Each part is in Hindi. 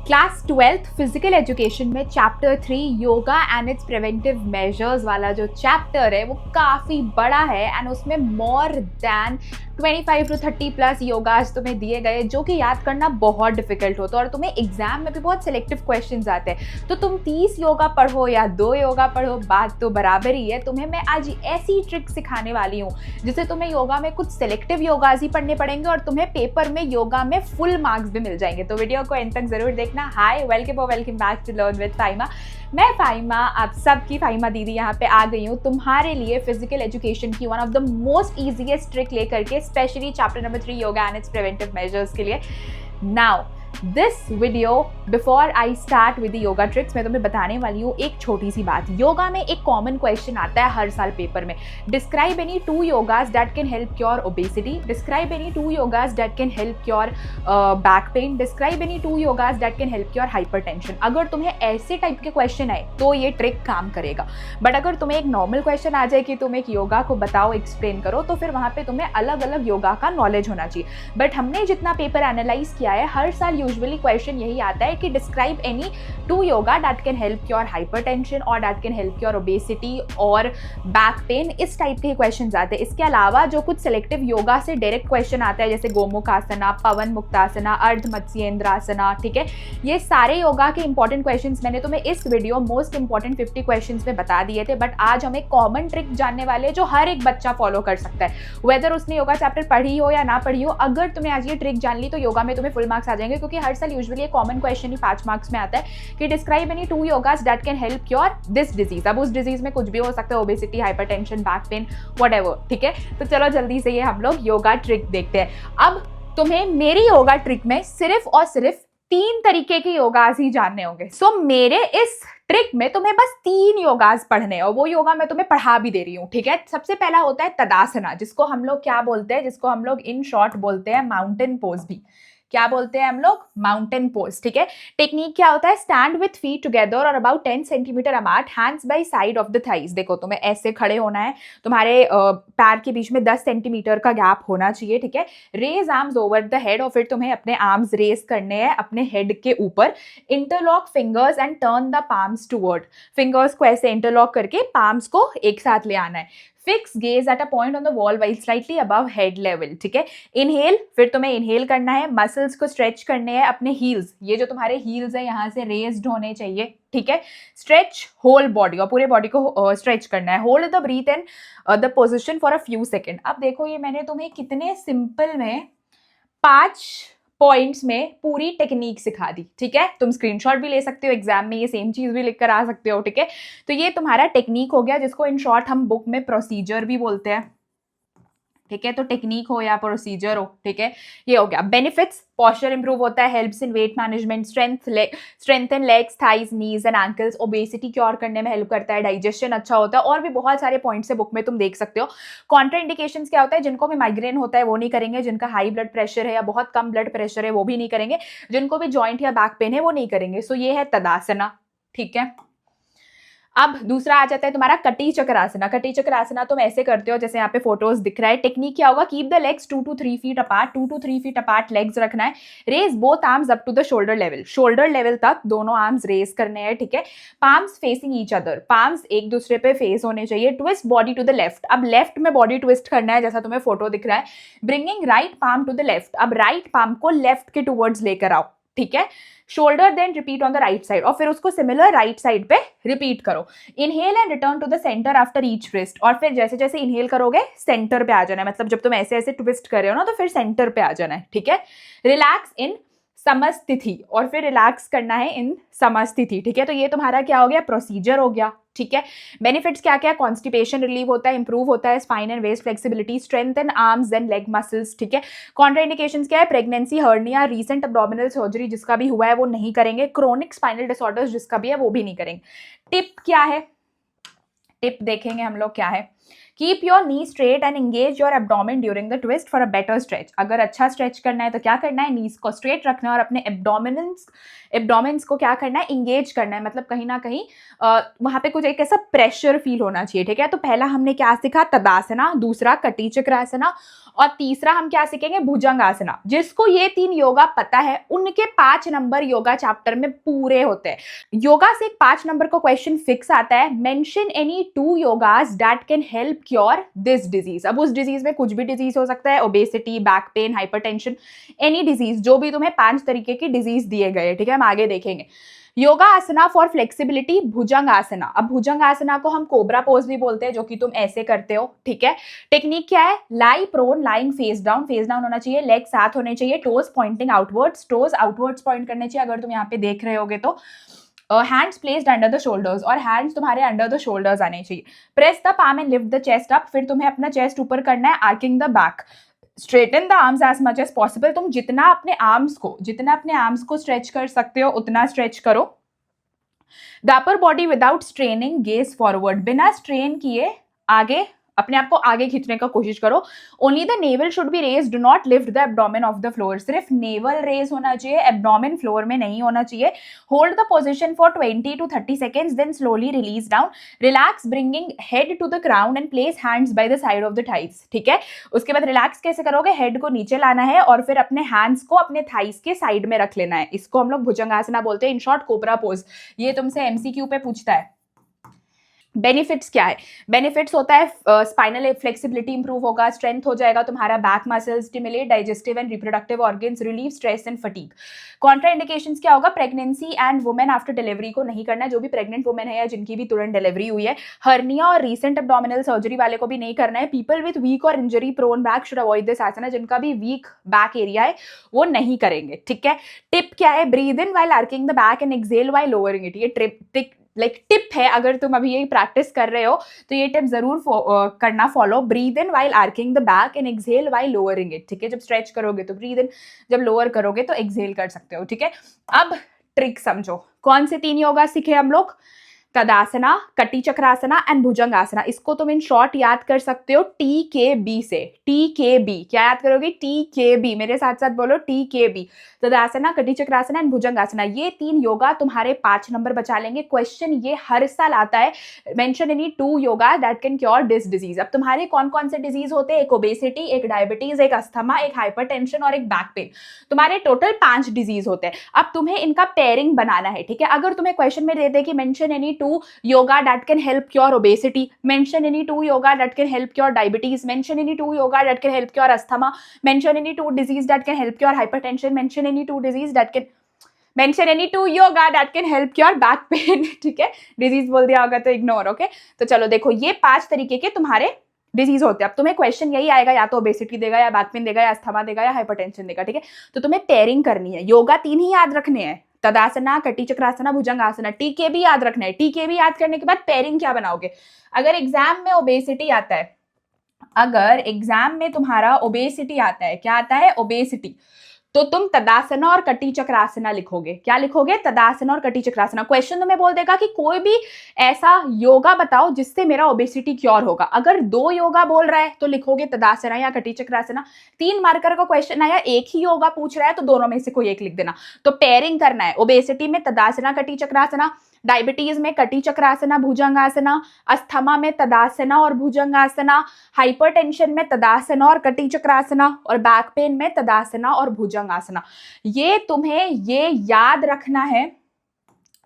क्लास 12th फिजिकल एजुकेशन में chapter 3 yoga and it's preventive measures वाला जो चैप्टर है वो काफ़ी बड़ा है एंड उसमें मोर दैन 25 to 30 प्लस योगाज तुम्हें दिए गए जो कि याद करना बहुत डिफिकल्ट होता है और तुम्हें एग्जाम में भी बहुत सिलेक्टिव क्वेश्चंस आते हैं। तो तुम 30 योगा पढ़ो या 2 योगा पढ़ो, बात तो बराबर ही है। तुम्हें मैं आज ऐसी ट्रिक सिखाने वाली हूँ जिससे तुम्हें योगा में कुछ सिलेक्टिव योगाज ही पढ़ने पड़ेंगे और तुम्हें पेपर में योगा में फुल मार्क्स भी मिल जाएंगे। तो वीडियो को एंड तक जरूर देखना। Hi, welcome back to learn with Faima. मैं फाइमा, आप सबकी फाइमा दीदी यहाँ पे आ गई हूँ तुम्हारे लिए फिजिकल एजुकेशन की one of the most easiest trick लेकर के, specially chapter number 3 yoga and it's preventive measures के लिए। Now this video before I start with the yoga tricks, मैं तुम्हें बताने वाली हूँ एक छोटी सी बात। योगा में एक कॉमन क्वेश्चन आता है हर साल पेपर में, describe any 2 yogas that can help cure obesity, describe any 2 yogas that can help cure back pain, describe any 2 yogas that can help cure hypertension. अगर तुम्हें ऐसे टाइप के क्वेश्चन आए तो ये ट्रिक काम करेगा, बट अगर तुम्हें एक नॉर्मल क्वेश्चन आ जाए कि तुम एक योगा को बताओ, एक्सप्लेन करो, तो फिर वहाँ पे तुम्हें अलग अलग योगा का नॉलेज होना चाहिए। बट हमने जितना पेपर एनालाइज किया है, हर साल यूजुअली क्वेश्चन यही आता है कि describe any 2 yoga that can help cure hypertension और that can help cure obesity और बैक पेन। इस टाइप के क्वेश्चंस आते हैं। इसके अलावा जो कुछ सिलेक्टिव योगा से डायरेक्ट क्वेश्चन आता है जैसे गोमुख आसना, पवन मुक्तासना, अर्ध मत्स्येंद्रासना, ठीक है, ये सारे योगा के इंपॉर्टेंट क्वेश्चंस मैंने तुम्हें इस वीडियो मोस्ट इंपॉर्टेंट 50 क्वेश्चंस में बता दिए थे। बट आज हम एक कॉमन ट्रिक जानने वाले जो हर एक बच्चा फॉलो कर सकता है, वेदर उसने योगा चैप्टर पढ़ी हो या ना पढ़ी हो। अगर तुमने आज ये ट्रिक जान ली तो योगा में तुम्हें फुल मार्क्स आ जाएंगे, क्योंकि हर साल यूजुअली कॉमन क्वेश्चन ही 5 मार्क्स में आता है कि describe any 2 yogas that can help cure this disease. अब उस डिजीज में कुछ भी हो सकता है, obesity, hypertension, back pain, whatever, ठीक है। तो चलो जल्दी से ये हम लोग योगा ट्रिक देखते हैं। अब तुम्हें मेरी योगा ट्रिक में सिर्फ और सिर्फ 3 तरीके के योगास ही जानने होंगे। सो मेरे इस ट्रिक में तुम्हें बस 3 योगास पढ़ने हैं और वो योगा मैं तुम्हें पढ़ा भी दे रही हूँ, ठीक है। सबसे पहला होता है तदासना, जिसको हम लोग क्या बोलते हैं, जिसको हम लोग इन शॉर्ट बोलते हैं माउंटेन पोज भी। क्या बोलते हैं हम लोग? माउंटेन पोज, ठीक है। टेक्निक क्या होता है? स्टैंड विथ फीट टुगेदर और about 10 centimetre apart, hands by side of the thighs. देखो तुम्हें ऐसे खड़े होना है, तुम्हारे पैर के बीच में 10 सेंटीमीटर का गैप होना चाहिए, ठीक है। Raise arms over the head और फिर तुम्हें अपने आर्म्स रेज करने हैं अपने हेड के ऊपर। Interlock fingers and turn the palms toward, fingers को ऐसे इंटरलॉक करके पाम्स को एक साथ ले आना है। Fix gauge at a point on the wall while slightly above head level, ठीक है। इनहेल, फिर तुम्हें इनहेल करना है, मसल्स को स्ट्रेच करने हैं, अपने हील्स, ये जो तुम्हारे हील्स है यहाँ से रेज्ड होने चाहिए, ठीक है। स्ट्रेच होल बॉडी, और पूरे बॉडी को स्ट्रेच करना है। Hold the breath and the position for a few second. अब देखो ये मैंने तुम्हें कितने सिंपल में 5 पॉइंट्स में पूरी टेक्निक सिखा दी, ठीक है। तुम स्क्रीनशॉट भी ले सकते हो, एग्जाम में ये सेम चीज भी लिख कर आ सकते हो, ठीक है। तो ये तुम्हारा टेक्निक हो गया, जिसको इन शॉर्ट हम बुक में प्रोसीजर भी बोलते हैं, ठीक है। तो टेक्निक हो या प्रोसीजर हो, ठीक है, ये हो गया। बेनिफिट्स, पोस्चर इंप्रूव होता है, helps in weight management, strengthen legs, thighs, knees and ankles, obesity cure करने में हेल्प करता है, डाइजेशन अच्छा होता है, और भी बहुत सारे पॉइंट्स है बुक में, तुम देख सकते हो। कॉन्ट्रा इंडिकेशंस क्या होता है? जिनको भी माइग्रेन होता है वो नहीं करेंगे, जिनका हाई ब्लड प्रेशर है या बहुत कम ब्लड प्रेशर है वो भी नहीं करेंगे, जिनको भी जॉइंट या बैक पेन है वो नहीं करेंगे। सो ये है तदासना, ठीक है। अब दूसरा आ जाता है तुम्हारा कटी चक्रासना। कटी चक्रासना तुम ऐसे करते हो जैसे यहाँ पे फोटोज दिख रहा है। टेक्निक क्या होगा? Keep the legs 2 to 3 feet apart, 2 to 3 feet apart legs रखना है। Raise both arms up to the shoulder level, shoulder level तक दोनों आर्म्स रेज करने हैं, ठीक है। Palms facing each other, palms एक दूसरे पे फेस होने चाहिए। Twist body to the left, अब लेफ्ट में बॉडी ट्विस्ट करना है जैसा तुम्हें फोटो दिख रहा है। Bringing right palm to the left, अब राइट पाम को लेफ्ट के टूवर्ड्स लेकर आओ, ठीक है। Shoulder then repeat on the right side, और फिर उसको सिमिलर राइट साइड पे रिपीट करो। Inhale and return to the centre after each twist, और फिर जैसे जैसे इनहेल करोगे सेंटर पे आ जाना है, मतलब जब तुम ऐसे ऐसे ट्विस्ट कर रहे हो ना तो फिर सेंटर पे आ जाना है, ठीक है। रिलैक्स इन समस्थिति, और फिर रिलैक्स करना है इन समस्थिति, ठीक है। तो ये तुम्हारा क्या हो गया? प्रोसीजर हो गया, ठीक है। बेनिफिट्स क्या क्या? कॉन्स्टिपेशन रिलीव होता है, इंप्रूव होता है spine and waist flexibility, strength and arms and leg muscles, ठीक है। कॉन्ट्राइंडिकेशंस क्या है? Pregnancy, hernia, recent abdominal surgery जिसका भी हुआ है वो नहीं करेंगे, क्रोनिक स्पाइनल डिसऑर्डर्स जिसका भी है वो भी नहीं करेंगे। टिप क्या है? टिप देखेंगे हम लोग क्या है keep your knee straight and engage your abdomen during the twist for a better stretch. अगर अच्छा स्ट्रेच करना है तो क्या करना है, नीज को स्ट्रेट रखना है और अपने एब्डोमेन्स को क्या करना है, इंगेज करना है, मतलब कहीं ना कहीं वहां पे कुछ एक ऐसा प्रेशर फील होना चाहिए, ठीक है। तो पहला हमने क्या सीखा, तदासना, दूसरा कटी चक्रासना, और तीसरा हम क्या सीखेंगे, भुजंगासना। जिसको ये 3 योगा पता है उनके 5 नंबर योगा चैप्टर में पूरे होते हैं। योगा से एक 5 नंबर का क्वेश्चन फिक्स आता है, mention any 2 yogas that can help cure this disease. अब उस डिजीज में कुछ भी डिजीज हो सकता है, obesity, back pain, hypertension, any disease, जो भी तुम्हें 5 तरीके की डिजीज दिए गए, ठीक है, हम आगे देखेंगे। योगा आसना फॉर फ्लेक्सिबिलिटी, भुजंग आसना। अब भुजंग आसना को हम कोबरा पोज भी बोलते हैं, जो कि तुम ऐसे करते हो, ठीक है। टेक्निक क्या है, lie prone, lying face down होना चाहिए, लेग साथ होने चाहिए, toes pointing outwards, toes outwards point करने चाहिए अगर तुम यहाँ पे देख रहे होगे तो। Hands placed under the shoulders, और हैंड्स तुम्हारे अंडर द शोल्डर्स आने चाहिए। Press the palm and lift the chest up, फिर तुम्हें अपना चेस्ट ऊपर करना है, arching the back. Straighten the arms as much as possible, तुम जितना अपने आर्म्स को स्ट्रेच कर सकते हो उतना स्ट्रेच करो। The upper body without straining, gaze forward, बिना स्ट्रेन किए आगे अपने आप को आगे खींचने का कोशिश करो। Only the navel should be raise, do not lift the abdomen off the floor, सिर्फ नेवल रेज होना चाहिए, एब्डोमेन फ्लोर में नहीं होना चाहिए। Hold the position for 20 to 30 seconds, then slowly release down, relax bringing head to the ground and place hands by the side of the thighs, ठीक है। उसके बाद रिलैक्स कैसे करोगे, हेड को नीचे लाना है और फिर अपने हैंड्स को अपने थाइज के साइड में रख लेना है। इसको हम लोग भुजंगासना बोलते हैं, इन शॉर्ट कोबरा पोज। ये तुमसे एमसीक्यू पे पूछता है। बेनिफिट्स क्या है, बेनिफिट्स होता है स्पाइनल फ्लेक्सिबिलिटी इंप्रूव होगा, स्ट्रेंथ हो जाएगा तुम्हारा, back muscles, stimulate digestive and reproductive organs, relieve stress and fatigue. Contra indications क्या होगा, pregnancy and women after delivery को नहीं करना है, जो भी प्रेग्नेंट वुमेन है या जिनकी भी तुरंत डिलीवरी हुई है। हर्निया और रीसेंट एब्डोमिनल सर्जरी वाले को भी नहीं करना है। पीपल विद वीक और injury prone back should avoid this asana, जिनका भी वीक बैक एरिया है वो नहीं करेंगे, ठीक है। टिप क्या है, breathe in while arching the back and exhale while lowering it. ये टिप है, अगर तुम अभी ये प्रैक्टिस कर रहे हो तो ये टिप जरूर करना follow. Breathe in while arching the back and exhale while lowering it, ठीक है। जब स्ट्रेच करोगे तो ब्रीद इन, जब लोअर करोगे तो एक्सहेल कर सकते हो, ठीक है। अब ट्रिक समझो, कौन से 3 योगा सीखे हम लोग, तदासना, कटी चक्रासना एंड भुजंगासना। इसको तुम इन शॉर्ट याद कर सकते हो TKB से। TKB क्या याद करोगे, TKB, मेरे साथ साथ बोलो TKB, तदासना, कटी चक्रासना एंड भुजंगासना। ये 3 योगा तुम्हारे 5 नंबर बचा लेंगे। क्वेश्चन ये हर साल आता है, mention any 2 yoga that can cure this disease. अब तुम्हारे कौन कौन से डिजीज होते हैं, एक ओबेसिटी, एक डायबिटीज, एक अस्थमा, एक हाइपरटेंशन और एक बैक पेन। तुम्हारे टोटल 5 डिजीज होते हैं। अब तुम्हें इनका पेयरिंग बनाना है, ठीक है। अगर तुम्हें क्वेश्चन में दे दे कि mention any 2 yoga that can help cure obesity, mention any 2 yoga that can help cure diabetes, mention any 2 yoga that can help cure asthma, mention any 2 disease that can help cure hypertension, mention any 2 disease that can mention any 2 yoga that can help cure back pain, ठीक है। डिजीज बोल दिया होगा तो इग्नोर, ओके। तो चलो देखो, ये 5 तरीके के तुम्हारे डिजीज होते हैं। अब तुम्हें क्वेश्चन यही आएगा, या तो ओबेसिटी देगा, या बैक पेन देगा, या अस्थमा देगा, या हाइपरटेंशन देगा, ठीक है। तो तुम्हें पेयरिंग करनी है। योगा 3 ही याद रखने हैं, तदासना, कटी चक्रासना, भुजंगासना। TKB याद रखना है। TKB याद करने के बाद पेयरिंग क्या बनाओगे, अगर एग्जाम में ओबेसिटी आता है, अगर एग्जाम में तुम्हारा ओबेसिटी आता है, क्या आता है, ओबेसिटी, तो तुम तदासना और कटी चक्रासना लिखोगे। क्या लिखोगे, तदासना और कटी चक्रासना। क्वेश्चन तुम्हें बोल देगा कि कोई भी ऐसा योगा बताओ जिससे मेरा ओबेसिटी क्योर होगा। अगर 2 योगा बोल रहा है तो लिखोगे तदासना या कटी चक्रासना। 3 मार्कर का क्वेश्चन आया, एक ही योगा पूछ रहा है तो दोनों में से कोई एक लिख देना। तो पेयरिंग करना है, ओबेसिटी में तदासना, कटी चक्रासना, डायबिटीज में कटी चक्रासना, भुजंगासना, अस्थमा में तदासना और भुजंगासना, हाइपरटेंशन में तदासना और कटी चक्रासना, और बैक पेन में तदासना और भुजंगासना। ये तुम्हें ये याद रखना है,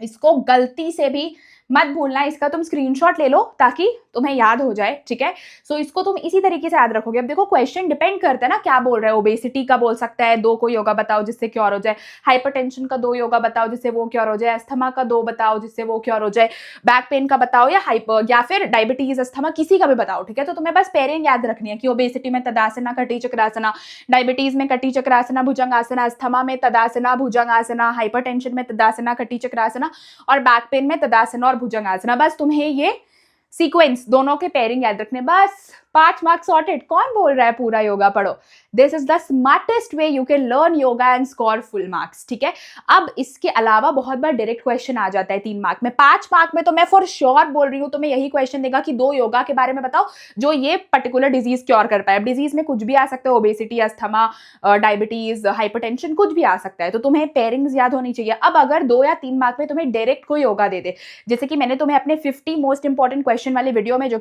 इसको गलती से भी मत भूलना। इसका तुम स्क्रीनशॉट ले लो ताकि तुम्हें याद हो जाए, ठीक है। सो इसको तुम इसी तरीके से याद रखोगे। अब देखो क्वेश्चन डिपेंड करता है ना क्या बोल रहा है। ओबेसिटी का बोल सकता है 2 को योगा बताओ जिससे क्योर हो जाए, हाइपरटेंशन का 2 योगा बताओ जिससे वो क्योर हो जाए, अस्थमा का 2 बताओ जिससे वो क्योर हो जाए, बैक पेन का बताओ, या फिर डायबिटीज, अस्थमा, किसी का भी बताओ, ठीक है। तो तुम्हें बस पेयरिंग याद रखनी है कि ओबेसिटी में तदासना, कटी चक्रासना, डायबिटीज में कटी चक्रासना, भुजंगासना, अस्थमा में तदासना, भुजंगासना, हाइपरटेंशन में तदासना, कटी चक्रासना, और बैक पेन में तदासना और भुजंगासना। बस तुम्हें ये सीक्वेंस दोनों के पेयरिंग याद रखने, बस 5 मार्क्स सॉर्टेड। कौन बोल रहा है पूरा योगा पढ़ो? This is the smartest way you can learn yoga and score full marks, ठीक है। अब इसके अलावा बहुत बार डायरेक्ट क्वेश्चन आ जाता है 3 मार्क में। 5 मार्क में तो मैं फॉर श्योर बोल रही हूँ तुम्हें यही क्वेश्चन देगा कि 2 योगा के बारे में बताओ जो ये पर्टिकुलर डिजीज क्योर कर पाए। डिजीज में कुछ भी आ सकता है, ओबेसिटी, अस्थमा, डायबिटीज, हाइपरटेंशन, कुछ भी आ सकता है, तो तुम्हें पेयरिंग्स याद होनी चाहिए। अब अगर 2 या 3 मार्क में तुम्हें डायरेक्ट कोई योगा दे दे, जैसे कि मैंने तुम्हें अपने 50 मोस्ट इंपॉर्टेंट क्वेश्चन वाले वीडियो में, जो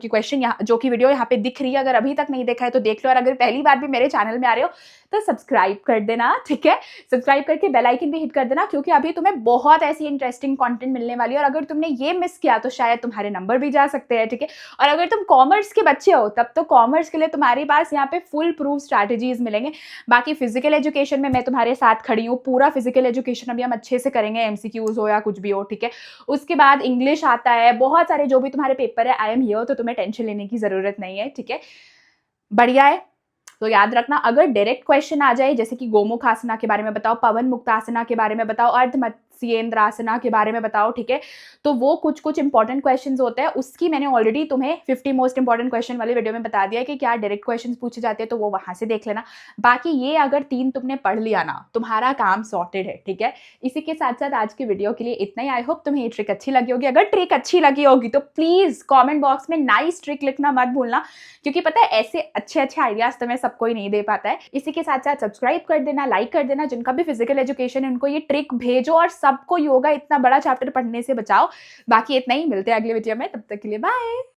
कि वीडियो यहाँ पे दिख रही है, अगर अभी तक नहीं देखा है तो देख लो, और अगर पहली बार भी मेरे चैनल में आ रहे हो तो सब्सक्राइब कर देना, ठीक है। सब्सक्राइब करके बेल आइकन भी हिट कर देना, क्योंकि अभी तुम्हें बहुत ऐसी इंटरेस्टिंग कंटेंट मिलने वाली है, और अगर तुमने ये मिस किया तो शायद तुम्हारे नंबर भी जा सकते हैं, ठीक है। और अगर तुम कॉमर्स के बच्चे हो तब तो कॉमर्स के लिए तुम्हारे पास यहाँ पे फुल प्रूफ स्ट्रैटेजीज मिलेंगे। बाकी फिजिकल एजुकेशन में मैं तुम्हारे साथ खड़ी हूँ, पूरा फिजिकल एजुकेशन अभी हम अच्छे से करेंगे, एमसीक्यूज हो या कुछ भी हो, ठीक है। उसके बाद इंग्लिश आता है, बहुत सारे जो भी तुम्हारे पेपर है, आई एम हियर, तो तुम्हें टेंशन लेने की जरूरत नहीं है, ठीक है। बढ़िया है। तो याद रखना, अगर डायरेक्ट क्वेश्चन आ जाए जैसे कि गोमुख आसना के बारे में बताओ, पवन मुक्तासना के बारे में बताओ, अर्धमत्स्येंद्रासना के बारे में बताओ, ठीक है, तो वो कुछ कुछ इंपॉर्टेंट क्वेश्चंस होते हैं। उसकी मैंने ऑलरेडी तुम्हें 50 मोस्ट इंपॉर्टेंट क्वेश्चन वाले वीडियो में बता दिया है कि क्या डायरेक्ट क्वेश्चंस पूछे जाते हैं, तो वो वहां से देख लेना। बाकी ये अगर 3 तुमने पढ़ लिया ना, तुम्हारा काम सॉर्टेड है, ठीक है। इसी के साथ साथ आज की वीडियो के लिए इतना ही। आई होप तुम्हें ये ट्रिक अच्छी लगी होगी। अगर ट्रिक अच्छी लगी होगी तो प्लीज कॉमेंट बॉक्स में नाइस ट्रिक लिखना मत भूलना, क्योंकि पता है ऐसे अच्छे अच्छे आइडियाज तुम्हें सब कोई नहीं दे पाता है। इसी के साथ साथ सब्सक्राइब कर देना, लाइक कर देना, जिनका भी फिजिकल एजुकेशन है उनको ये ट्रिक भेजो, और सबको योगा इतना बड़ा चैप्टर पढ़ने से बचाओ। बाकी इतना ही, मिलते हैं अगले वीडियो में, तब तक के लिए बाय।